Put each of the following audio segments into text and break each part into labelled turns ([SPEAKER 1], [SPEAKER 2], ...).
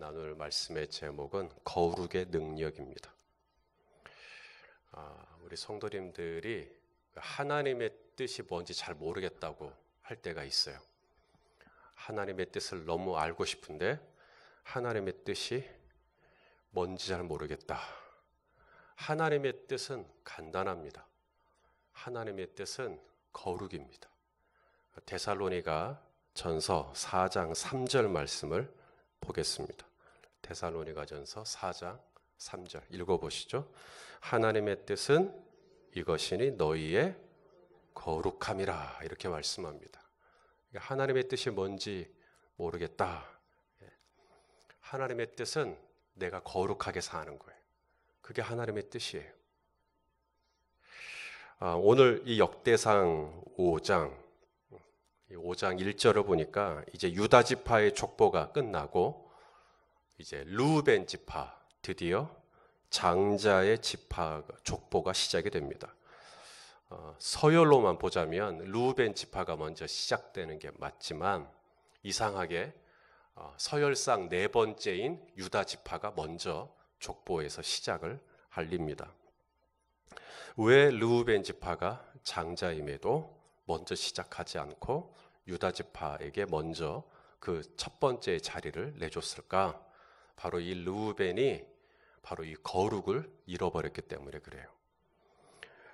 [SPEAKER 1] 나눌 말씀의 제목은 거룩의 능력입니다. 우리 성도님들이 하나님의 뜻이 뭔지 잘 모르겠다고 할 때가 있어요. 하나님의 뜻을 너무 알고 싶은데 하나님의 뜻이 뭔지 잘 모르겠다. 하나님의 뜻은 간단합니다. 하나님의 뜻은 거룩입니다. 데살로니가 전서 4장 3절 말씀을 보겠습니다. 데살로니가 전서 4장 3절 읽어보시죠. 하나님의 뜻은 이것이니 너희의 거룩함이라 이렇게 말씀합니다. 하나님의 뜻이 뭔지 모르겠다. 하나님의 뜻은 내가 거룩하게 사는 거예요. 그게 하나님의 뜻이에요. 오늘 이 역대상 5장 1절을 보니까 이제 유다 지파의 족보가 끝나고 이제 르우벤 지파 드디어 장자의 지파 족보가 시작이 됩니다. 서열로만 보자면 르우벤 지파가 먼저 시작되는 게 맞지만 이상하게 서열상 네 번째인 유다 지파가 먼저 족보에서 시작을 할립니다. 왜 르우벤 지파가 장자임에도 먼저 시작하지 않고 유다 지파에게 먼저 그 첫 번째 자리를 내줬을까? 바로 이 르우벤이 바로 이 거룩을 잃어버렸기 때문에 그래요.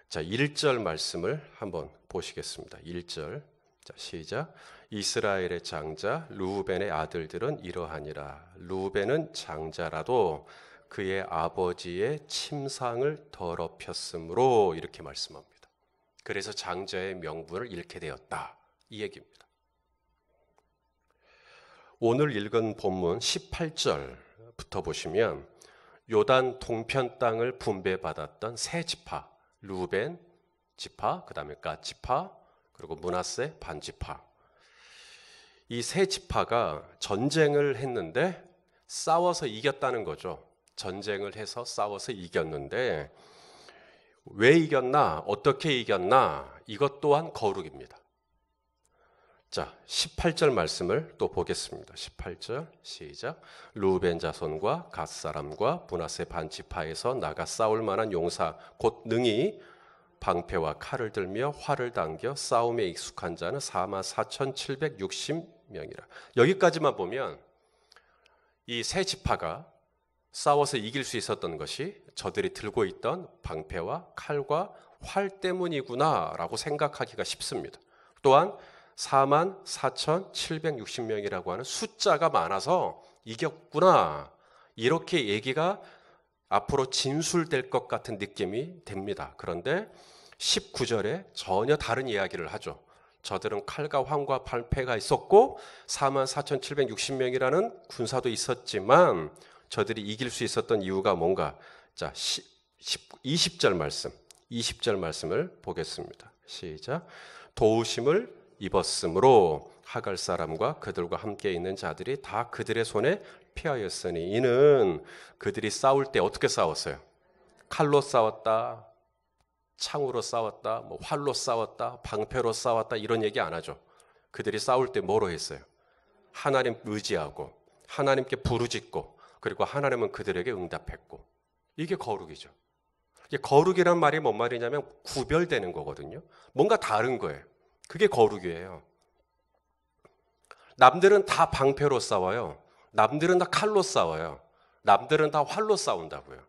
[SPEAKER 1] 자, 1절 말씀을 한번 보시겠습니다. 1절. 자, 시작. 이스라엘의 장자 르우벤의 아들들은 이러하니라. 르우벤은 장자라도 그의 아버지의 침상을 더럽혔으므로 이렇게 말씀합니다. 그래서 장자의 명분을 잃게 되었다. 이 얘기입니다. 오늘 읽은 본문 18절부터 보시면 요단 동편 땅을 분배받았던 세 지파, 르우벤 지파, 그 다음에 갓 지파, 그리고 므낫세 반 지파. 이 세 지파가 전쟁을 했는데 싸워서 이겼다는 거죠. 전쟁을 해서 싸워서 이겼는데 왜 이겼나, 어떻게 이겼나, 이것 또한 거룩입니다. 자, 18절 말씀을 또 보겠습니다. 18절 시작. 르우벤 자손과 갓 사람과 므낫세 반 지파에서 나가 싸울 만한 용사 곧 능히 방패와 칼을 들며 활을 당겨 싸움에 익숙한 자는 44,760명이라. 여기까지만 보면 이 세 지파가 싸워서 이길 수 있었던 것이 저들이 들고 있던 방패와 칼과 활 때문이구나라고 생각하기가 쉽습니다. 또한 44,760명이라고 하는 숫자가 많아서 이겼구나, 이렇게 얘기가 앞으로 진술될 것 같은 느낌이 됩니다. 그런데 19절에 전혀 다른 이야기를 하죠. 저들은 칼과 활과 방패가 있었고 44,760명이라는 군사도 있었지만 저들이 이길 수 있었던 이유가 뭔가? 자, 20절 말씀을 보겠습니다. 시작. 도우심을 입었으므로 하갈 사람과 그들과 함께 있는 자들이 다 그들의 손에 피하였으니 이는 그들이 싸울 때 어떻게 싸웠어요? 칼로 싸웠다, 창으로 싸웠다, 뭐 활로 싸웠다, 방패로 싸웠다, 이런 얘기 안 하죠. 그들이 싸울 때 뭐로 했어요? 하나님 의지하고 하나님께 부르짖고 그리고 하나님은 그들에게 응답했고. 이게 거룩이죠. 거룩이란 말이 뭔 말이냐면 구별되는 거거든요. 뭔가 다른 거예요. 그게 거룩이에요. 남들은 다 방패로 싸워요. 남들은 다 칼로 싸워요. 남들은 다 활로 싸운다고요.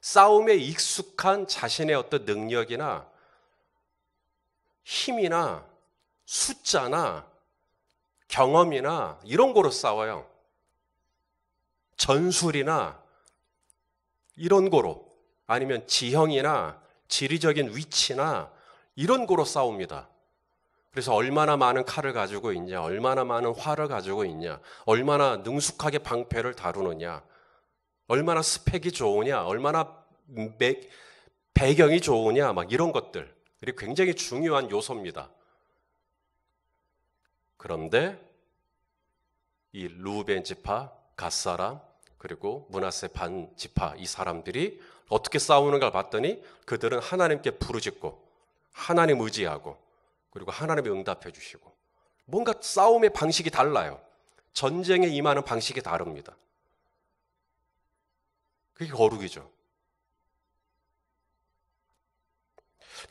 [SPEAKER 1] 싸움에 익숙한 자신의 어떤 능력이나 힘이나 숫자나 경험이나 이런 거로 싸워요. 전술이나 이런 거로, 아니면 지형이나 지리적인 위치나 이런 거로 싸웁니다. 그래서 얼마나 많은 칼을 가지고 있냐, 얼마나 많은 활을 가지고 있냐, 얼마나 능숙하게 방패를 다루느냐, 얼마나 스펙이 좋으냐, 얼마나 배경이 좋으냐, 막 이런 것들. 그리고 굉장히 중요한 요소입니다. 그런데 이 르우벤 지파, 갓 사람, 그리고 므낫세 반 지파, 이 사람들이 어떻게 싸우는가 봤더니 그들은 하나님께 부르짖고 하나님 의지하고 그리고 하나님이 응답해 주시고, 뭔가 싸움의 방식이 달라요. 전쟁에 임하는 방식이 다릅니다. 그게 거룩이죠.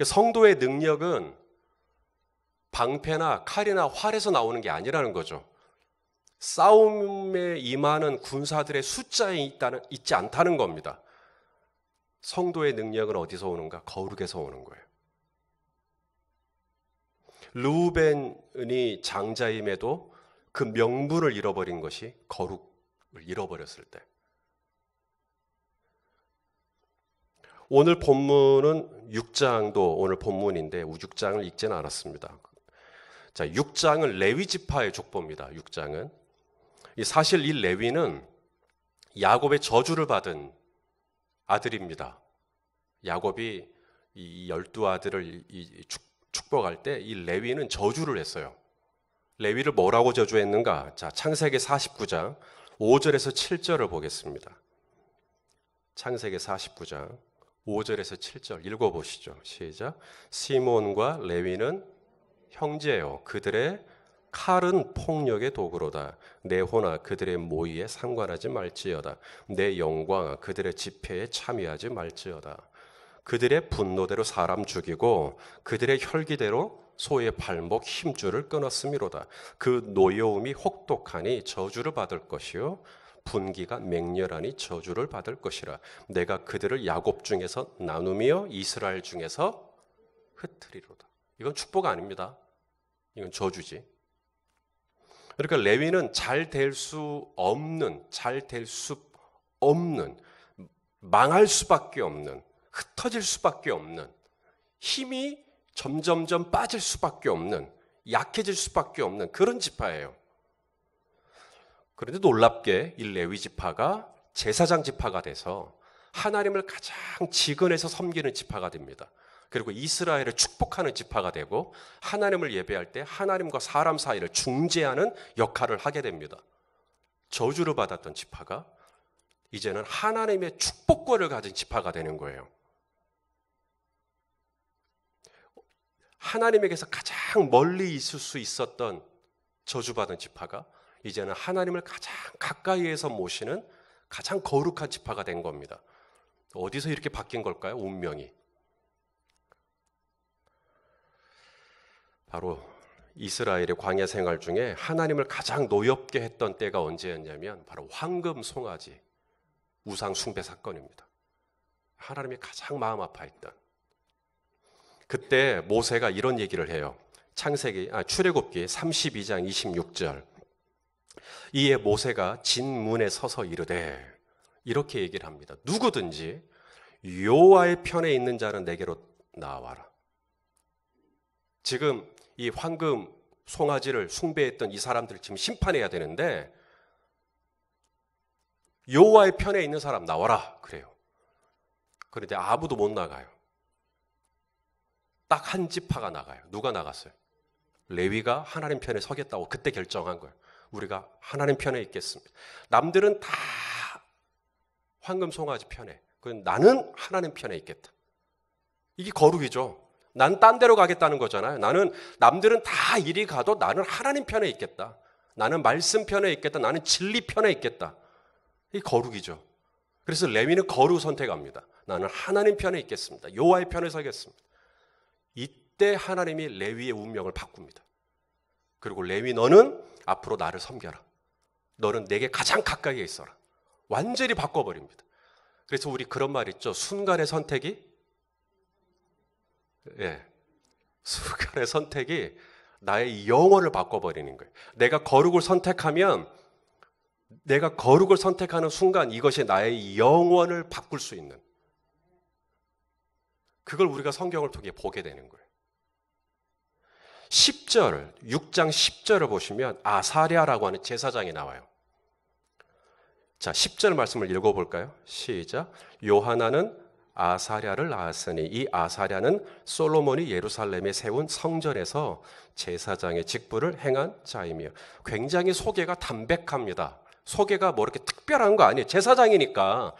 [SPEAKER 1] 성도의 능력은 방패나 칼이나 활에서 나오는 게 아니라는 거죠. 싸움에 임하는 군사들의 숫자에 있지 않다는 겁니다. 성도의 능력은 어디서 오는가? 거룩에서 오는 거예요. 르우벤이 장자임에도 그 명분을 잃어버린 것이 거룩을 잃어버렸을 때. 오늘 본문은 6장도 오늘 본문인데 6장을 읽지는 않았습니다. 자, 6장은 레위 지파의 족보입니다. 6장은 사실 이 레위는 야곱의 저주를 받은 아들입니다. 야곱이 이 12아들을 축복할 때 이 레위는 저주를 했어요. 레위를 뭐라고 저주했는가? 자, 창세기 49장 5절에서 7절을 보겠습니다. 창세기 49장 5절에서 7절 읽어보시죠. 시작. 시몬과 레위는 형제요. 그들의 칼은 폭력의 도구로다. 내 호나 그들의 모의에 상관하지 말지어다. 내 영광아 그들의 집회에 참여하지 말지어다. 그들의 분노대로 사람 죽이고 그들의 혈기대로 소의 발목 힘줄을 끊었음이로다. 그 노여움이 혹독하니 저주를 받을 것이요 분기가 맹렬하니 저주를 받을 것이라. 내가 그들을 야곱 중에서 나누며 이스라엘 중에서 흩트리로다. 이건 축복 아닙니다. 이건 저주지. 그러니까 레위는 잘 될 수 없는, 망할 수밖에 없는, 흩어질 수밖에 없는, 힘이 점점점 빠질 수밖에 없는, 약해질 수밖에 없는 그런 지파예요. 그런데 놀랍게 이 레위 지파가 제사장 지파가 돼서 하나님을 가장 지근해서 섬기는 지파가 됩니다. 그리고 이스라엘을 축복하는 지파가 되고 하나님을 예배할 때 하나님과 사람 사이를 중재하는 역할을 하게 됩니다. 저주를 받았던 지파가 이제는 하나님의 축복권을 가진 지파가 되는 거예요. 하나님에게서 가장 멀리 있을 수 있었던 저주받은 지파가 이제는 하나님을 가장 가까이에서 모시는 가장 거룩한 지파가 된 겁니다. 어디서 이렇게 바뀐 걸까요? 운명이. 바로 이스라엘의 광야 생활 중에 하나님을 가장 노엽게 했던 때가 언제였냐면 바로 황금 송아지 우상 숭배 사건입니다. 하나님이 가장 마음 아파했던. 그때 모세가 이런 얘기를 해요. 출애굽기 32장 26절. 이에 모세가 진문에 서서 이르되 이렇게 얘기를 합니다. 누구든지 여호와의 편에 있는 자는 내게로 나와라. 지금 이 황금 송아지를 숭배했던 이 사람들을 지금 심판해야 되는데 여호와의 편에 있는 사람 나와라 그래요. 그런데 아무도 못 나가요. 딱 한 지파가 나가요. 누가 나갔어요? 레위가 하나님 편에 서겠다고 그때 결정한 거예요. 우리가 하나님 편에 있겠습니다. 남들은 다 황금 송아지 편에. 나는 하나님 편에 있겠다. 이게 거룩이죠. 난 딴 데로 가겠다는 거잖아요. 남들은 다 이리 가도 나는 하나님 편에 있겠다. 나는 말씀 편에 있겠다. 나는 진리 편에 있겠다. 이게 거룩이죠. 그래서 레위는 거룩 선택합니다. 나는 하나님 편에 있겠습니다. 여호와의 편에 서겠습니다. 이때 하나님이 레위의 운명을 바꿉니다. 그리고 레위 너는 앞으로 나를 섬겨라. 너는 내게 가장 가까이에 있어라. 완전히 바꿔버립니다. 그래서 우리 그런 말 있죠. 순간의 선택이 순간의 선택이 나의 영혼을 바꿔버리는 거예요. 내가 거룩을 선택하면 내가 거룩을 선택하는 순간 이것이 나의 영혼을 바꿀 수 있는 그걸 우리가 성경을 통해 보게 되는 거예요. 6장 10절을 보시면 아사랴라고 하는 제사장이 나와요. 자, 10절 말씀을 읽어볼까요? 시작. 요하나는 아사랴를 낳았으니 이 아사랴는 솔로몬이 예루살렘에 세운 성전에서 제사장의 직분을 행한 자이며 굉장히 소개가 담백합니다. 소개가 뭐 이렇게 특별한 거 아니에요. 제사장이니까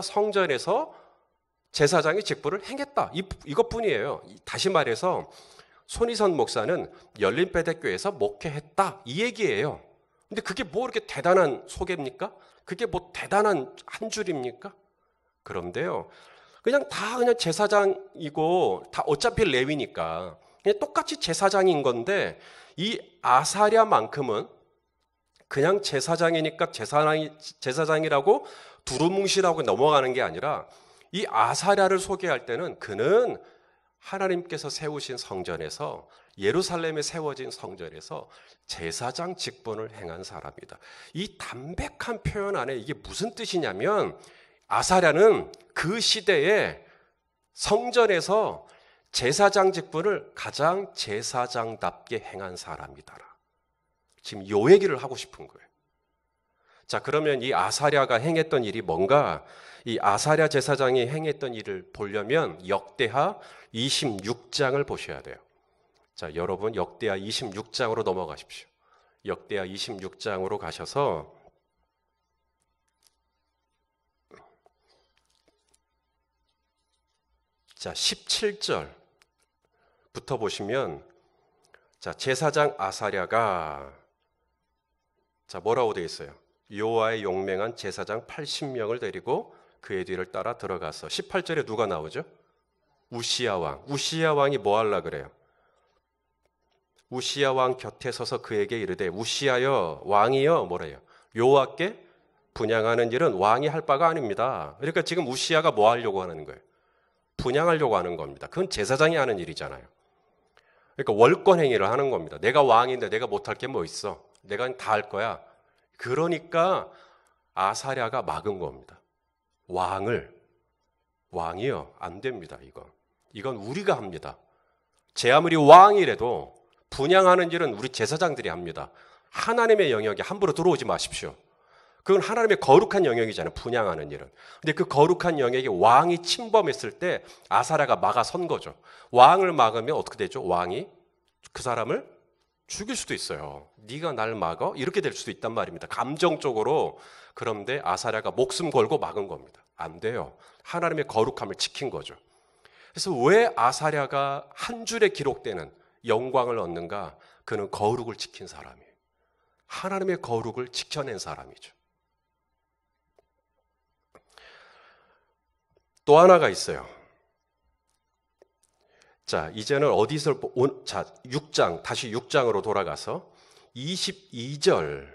[SPEAKER 1] 성전에서 제사장의 직분을 행했다. 이것뿐이에요. 다시 말해서 손희선 목사는 열린배대교회에서 목회했다. 이 얘기예요. 근데 그게 뭐 이렇게 대단한 소개입니까? 그게 뭐 대단한 한 줄입니까? 그런데요, 그냥 제사장이고 다 어차피 레위니까 그냥 똑같이 제사장인 건데, 이 아사랴만큼은 그냥 제사장이니까 제사장이라고 두루뭉실하고 넘어가는 게 아니라, 이 아사랴를 소개할 때는 그는 하나님께서 세우신 성전에서, 예루살렘에 세워진 성전에서 제사장 직분을 행한 사람이다. 이 담백한 표현 안에 이게 무슨 뜻이냐면, 아사랴는 그 시대에 성전에서 제사장 직분을 가장 제사장답게 행한 사람이다. 지금 요 얘기를 하고 싶은 거예요. 자, 그러면 이 아사랴가 행했던 일이 뭔가, 이 아사랴 제사장이 행했던 일을 보려면 역대하 26장을 보셔야 돼요. 자, 여러분 역대하 26장으로 넘어가십시오. 역대하 26장으로 가셔서 자, 17절부터 보시면, 자, 제사장 아사랴가, 자, 뭐라고 되어 있어요? 여호와의 용맹한 제사장 80명을 데리고 그의 뒤를 따라 들어가서, 18절에 누가 나오죠? 우시야 왕. 우시야 왕이 뭐 하려 그래요? 우시야 왕 곁에 서서 그에게 이르되, 우시야여, 왕이여, 뭐래요? 여호와께 분향하는 일은 왕이 할 바가 아닙니다. 그러니까 지금 우시야가 뭐 하려고 하는 거예요? 분향하려고 하는 겁니다. 그건 제사장이 하는 일이잖아요. 그러니까 월권 행위를 하는 겁니다. 내가 왕인데 내가 못할 게 뭐 있어? 내가 다 할 거야. 그러니까 아사랴가 막은 겁니다. 왕이요, 안 됩니다. 이건 우리가 합니다. 제 아무리 왕이라도 분향하는 일은 우리 제사장들이 합니다. 하나님의 영역에 함부로 들어오지 마십시오. 그건 하나님의 거룩한 영역이잖아요, 분향하는 일은. 근데 그 거룩한 영역에 왕이 침범했을 때 아사랴가 막아선 거죠. 왕을 막으면 어떻게 되죠? 왕이 그 사람을 죽일 수도 있어요. 네가 날 막어? 이렇게 될 수도 있단 말입니다. 감정적으로. 그런데 아사랴가 목숨 걸고 막은 겁니다. 안 돼요. 하나님의 거룩함을 지킨 거죠. 그래서 왜 아사랴가 한 줄에 기록되는 영광을 얻는가? 그는 거룩을 지킨 사람이에요. 하나님의 거룩을 지켜낸 사람이죠. 또 하나가 있어요. 자, 이제는 어디서, 자, 6장, 다시 6장으로 돌아가서 22절을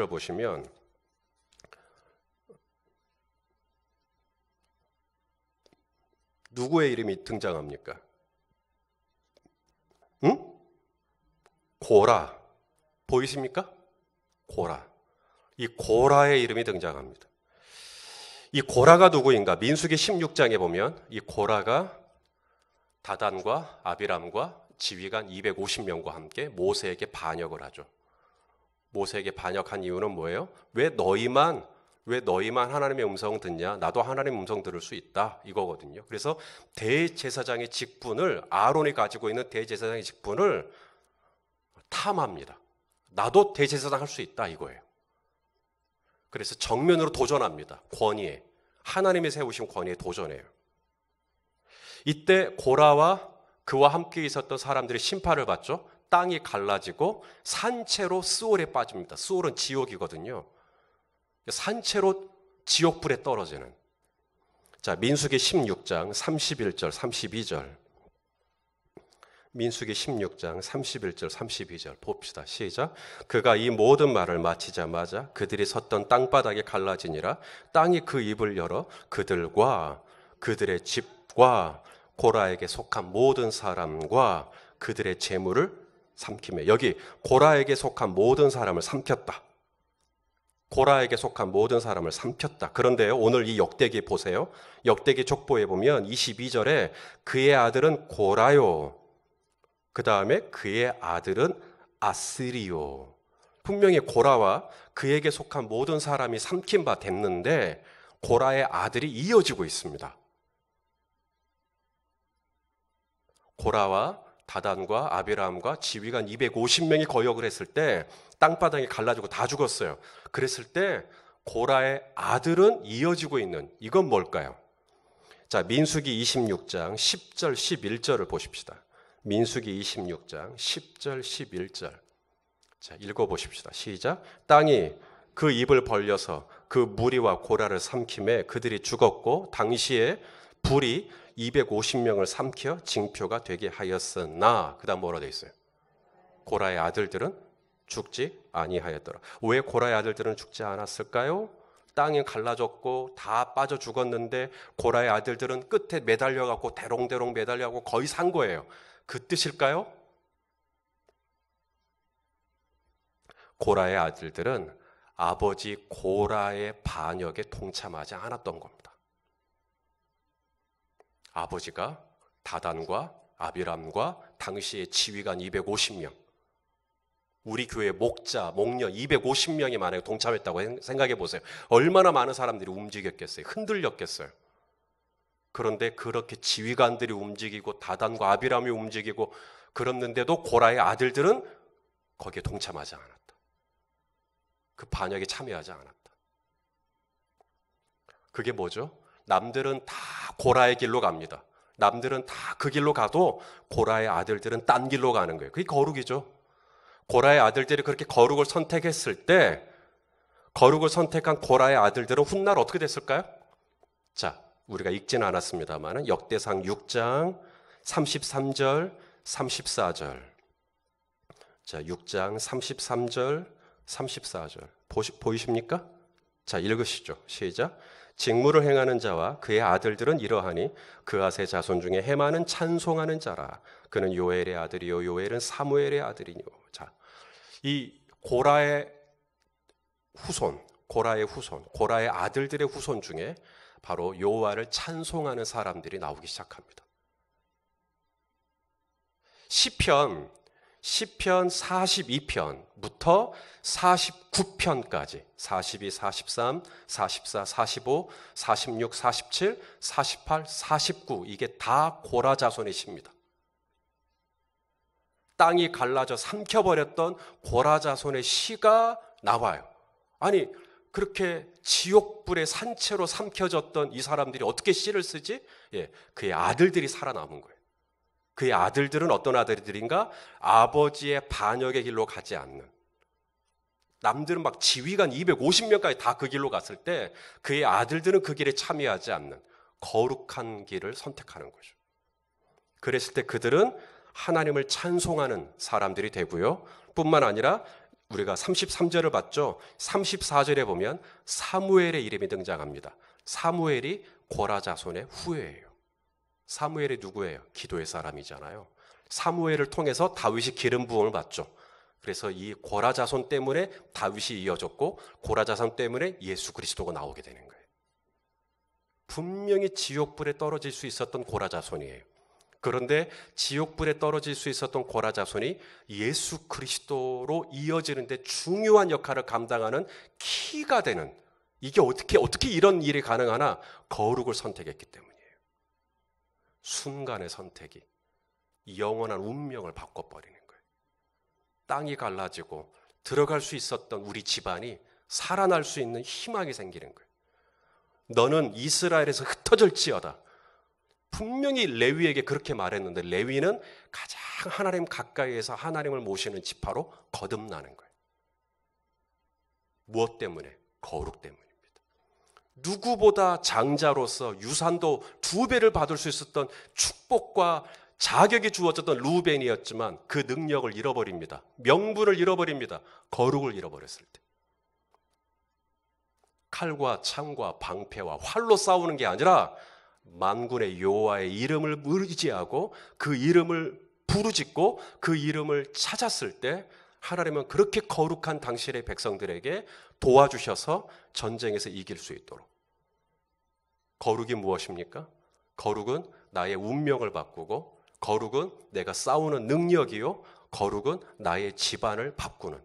[SPEAKER 1] 보시면, 누구의 이름이 등장합니까? 응? 고라. 보이십니까? 고라. 이 고라의 이름이 등장합니다. 이 고라가 누구인가? 민수기 16장에 보면 이 고라가 다단과 아비람과 지휘관 250명과 함께 모세에게 반역을 하죠. 모세에게 반역한 이유는 뭐예요? 왜 너희만 하나님의 음성 듣냐? 나도 하나님의 음성 들을 수 있다, 이거거든요. 그래서 대제사장의 직분을, 아론이 가지고 있는 대제사장의 직분을 탐합니다. 나도 대제사장 할 수 있다, 이거예요. 그래서 정면으로 도전합니다. 권위에, 하나님이 세우신 권위에 도전해요. 이때 고라와 그와 함께 있었던 사람들이 심판을 받죠. 땅이 갈라지고 산채로 스올에 빠집니다. 스올은 지옥이거든요. 산채로 지옥불에 떨어지는. 자, 민수기 16장 31절 32절. 민수기 16장 31절 32절 봅시다. 시작. 그가 이 모든 말을 마치자마자 그들이 섰던 땅바닥에 갈라지니라. 땅이 그 입을 열어 그들과 그들의 집과 고라에게 속한 모든 사람과 그들의 재물을 삼키며, 여기 고라에게 속한 모든 사람을 삼켰다. 고라에게 속한 모든 사람을 삼켰다. 그런데요, 오늘 이 역대기 보세요. 역대기 족보에 보면 22절에 그의 아들은 고라요, 그 다음에 그의 아들은 아스리요. 분명히 고라와 그에게 속한 모든 사람이 삼킨 바 됐는데 고라의 아들이 이어지고 있습니다. 고라와 다단과 아비람과 지휘관 250명이 거역을 했을 때 땅바닥이 갈라지고 다 죽었어요. 그랬을 때 고라의 아들은 이어지고 있는, 이건 뭘까요? 자, 민수기 26장 10절 11절을 보십시다. 민수기 26장 10절 11절. 자, 읽어보십시다. 시작. 땅이 그 입을 벌려서 그 무리와 고라를 삼킴에 그들이 죽었고 당시에 불이 250명을 삼켜 징표가 되게 하였으나, 그 다음 뭐라 되어 있어요? 고라의 아들들은 죽지 아니하였더라. 왜 고라의 아들들은 죽지 않았을까요? 땅이 갈라졌고 다 빠져 죽었는데 고라의 아들들은 끝에 매달려갖고 대롱대롱 매달려갖고 거의 산 거예요. 그 뜻일까요? 고라의 아들들은 아버지 고라의 반역에 동참하지 않았던 겁니다. 아버지가 다단과 아비람과 당시의 지휘관 250명, 우리 교회 목자, 목녀 250명이 만약에 동참했다고 생각해 보세요. 얼마나 많은 사람들이 움직였겠어요. 흔들렸겠어요. 그런데 그렇게 지휘관들이 움직이고 다단과 아비람이 움직이고 그랬는데도 고라의 아들들은 거기에 동참하지 않았다. 그 반역에 참여하지 않았다. 그게 뭐죠? 남들은 다 고라의 길로 갑니다. 남들은 다 그 길로 가도 고라의 아들들은 딴 길로 가는 거예요. 그게 거룩이죠. 고라의 아들들이 그렇게 거룩을 선택했을 때 거룩을 선택한 고라의 아들들은 훗날 어떻게 됐을까요? 자, 우리가 읽지는 않았습니다만 역대상 6장 33절 34절, 자 6장 33절 34절 보이십니까? 자, 읽으시죠. 시작. 직무를 행하는 자와 그의 아들들은 이러하니 그앗의 자손 중에 헤마는 찬송하는 자라. 그는 요엘의 아들이요 요엘은 사무엘의 아들이뇨. 자, 이 고라의 후손, 고라의 아들들의 후손 중에 바로 여호와를 찬송하는 사람들이 나오기 시작합니다. 시편 42편부터 49편까지 42, 43, 44, 45, 46, 47, 48, 49 이게 다 고라 자손의 시입니다. 땅이 갈라져 삼켜버렸던 고라 자손의 시가 나와요. 아니 그렇게 지옥불의 산채로 삼켜졌던 이 사람들이 어떻게 시를 쓰지? 예, 그의 아들들이 살아남은 거예요. 그의 아들들은 어떤 아들들인가? 아버지의 반역의 길로 가지 않는, 남들은 막 지휘관 250명까지 다 그 길로 갔을 때 그의 아들들은 그 길에 참여하지 않는 거룩한 길을 선택하는 거죠. 그랬을 때 그들은 하나님을 찬송하는 사람들이 되고요. 뿐만 아니라 우리가 33절을 봤죠. 34절에 보면 사무엘의 이름이 등장합니다. 사무엘이 고라 자손의 후예예요. 사무엘이 누구예요? 기도의 사람이잖아요. 사무엘을 통해서 다윗이 기름 부음을 받죠. 그래서 이 고라 자손 때문에 다윗이 이어졌고 고라 자손 때문에 예수 그리스도가 나오게 되는 거예요. 분명히 지옥불에 떨어질 수 있었던 고라 자손이에요. 그런데 지옥불에 떨어질 수 있었던 고라 자손이 예수 그리스도로 이어지는데 중요한 역할을 감당하는 키가 되는, 이게 어떻게 이런 일이 가능하나? 거룩을 선택했기 때문이에요. 순간의 선택이 영원한 운명을 바꿔버리는 거예요. 땅이 갈라지고 들어갈 수 있었던 우리 집안이 살아날 수 있는 희망이 생기는 거예요. 너는 이스라엘에서 흩어질지어다. 분명히 레위에게 그렇게 말했는데 레위는 가장 하나님 가까이에서 하나님을 모시는 지파로 거듭나는 거예요. 무엇 때문에? 거룩 때문입니다. 누구보다 장자로서 유산도 2배를 받을 수 있었던 축복과 자격이 주어졌던 루벤이었지만 그 능력을 잃어버립니다. 명분을 잃어버립니다. 거룩을 잃어버렸을 때. 칼과 창과 방패와 활로 싸우는 게 아니라 만군의 여호와의 이름을 의지하고 그 이름을 부르짖고 그 이름을 찾았을 때 하나님은 그렇게 거룩한 당신의 백성들에게 도와주셔서 전쟁에서 이길 수 있도록. 거룩이 무엇입니까? 거룩은 나의 운명을 바꾸고, 거룩은 내가 싸우는 능력이요, 거룩은 나의 집안을 바꾸는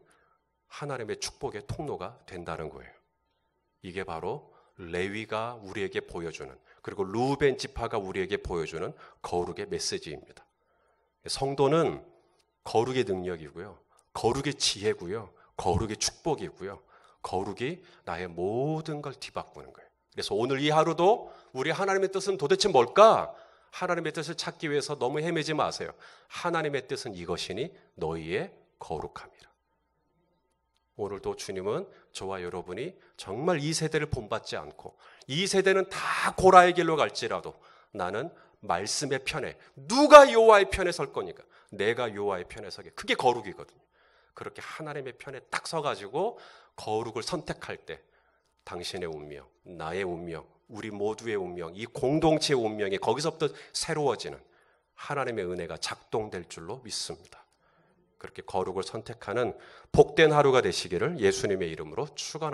[SPEAKER 1] 하나님의 축복의 통로가 된다는 거예요. 이게 바로 레위가 우리에게 보여주는, 그리고 루벤 지파가 우리에게 보여주는 거룩의 메시지입니다. 성도는 거룩의 능력이고요, 거룩의 지혜고요, 거룩의 축복이고요, 거룩이 나의 모든 걸 뒤바꾸는 거예요. 그래서 오늘 이 하루도 우리 하나님의 뜻은 도대체 뭘까? 하나님의 뜻을 찾기 위해서 너무 헤매지 마세요. 하나님의 뜻은 이것이니 너희의 거룩함이라. 오늘도 주님은 저와 여러분이 정말 이 세대를 본받지 않고 이 세대는 다 고라의 길로 갈지라도 나는 말씀의 편에, 누가 여호와의 편에 설 거니까 내가 여호와의 편에 서게, 그게 거룩이거든요. 그렇게 하나님의 편에 딱 서가지고 거룩을 선택할 때 당신의 운명, 나의 운명, 우리 모두의 운명, 이 공동체의 운명이 거기서부터 새로워지는 하나님의 은혜가 작동될 줄로 믿습니다. 그렇게 거룩을 선택하는 복된 하루가 되시기를 예수님의 이름으로 축원합니다.